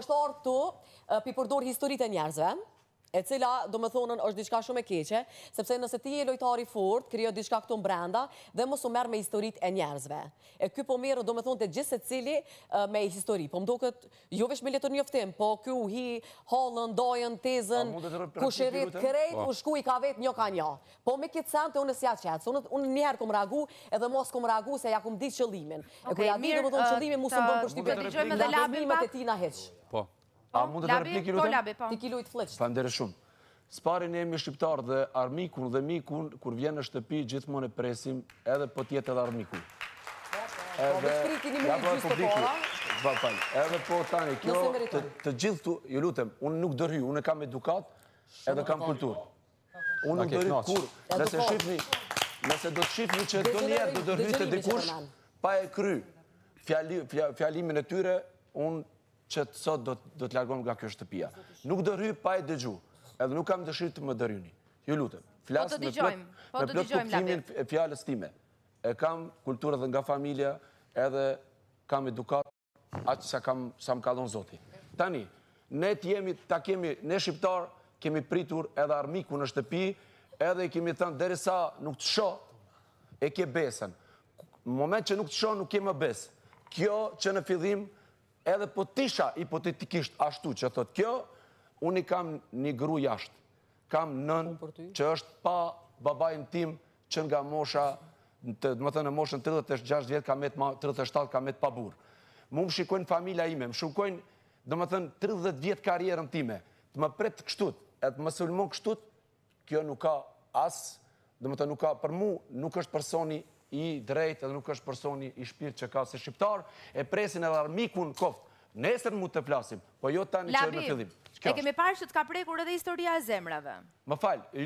është orë këtu, përdor historitë e njerëzve, e cila, do më thonën, është diçka shumë e keqe, sepse nëse ti je lojtari fort, krijo diçka këtu brenda, dhe mos u merr me historitë e njerëzve. E ky po merr, do më thonë, të gjithë secili me histori. Po mduket jo vetëm me letër njoftim, po ky u hi hallën, dojën, tezën, kushirit, krejt, u shku i ka vetë një ka një. Po me këtë sante unë s'ja qetës. Unë njëherë kom reagu, edhe mos kom reagu se ja kom ditë qëllimin. E kur ja di, do më thonë, qëllimi mu së më bën përshtypje. Dëmimet e tina heq. A mund të replik i lutem? Ti ki lujt fleqt. Faleminderit shumë. Spari ne jemi shqiptar dhe armikun dhe mikun, kur vjen në shtëpi, gjithmonë e presim edhe po tjetë edhe armiku. Edhe po tani, kjo të gjithë, ju lutem, unë nuk dërhy, unë e kam edukat, edhe kam kulturë. Unë nuk dërhy kur, nëse do të shifni që do njerë do dërhyte dikush, pa e kry fjalimin e tyre, unë që të sot do të largon nga kjo shtëpia. Nuk dërhy pa e dëgju, edhe nuk kam dëshirë të më dërhyni. Ju lutem, flasë me plot kuptimin e fjallës time. E kam kulturë dhe nga familja, edhe kam edukat, aqë sa më kalon zoti. Tani, ne shqiptar kemi pritur edhe armiku në shtëpi, edhe i kemi thënë, derisa nuk të sho, e ke besën. Në moment që nuk të sho, nuk ke më besë. Kjo që në fillim, edhe po tisha hipotetikisht ashtu që thot kjo, unë i kam një gru jashtë. Kam nën që është pa babajnë tim që nga mosha, më thënë në moshën 36 vjetë, 37 ka met pa burë. Mu më shikojnë familja ime, më shikojnë, dhe më thënë 30 vjetë karierën time, të më pretë kështut, e të më sulmon kështut, kjo nuk ka asë, dhe më thënë nuk ka, për mu nuk është personi i drejt edhe nuk është personi i shpirt që ka se shqiptar, e presin edhe armikun koft. Nesër mu të flasim, po jo tani që në fillim. E kemi parë që të ka prekur edhe historia e zemrave. Më falë,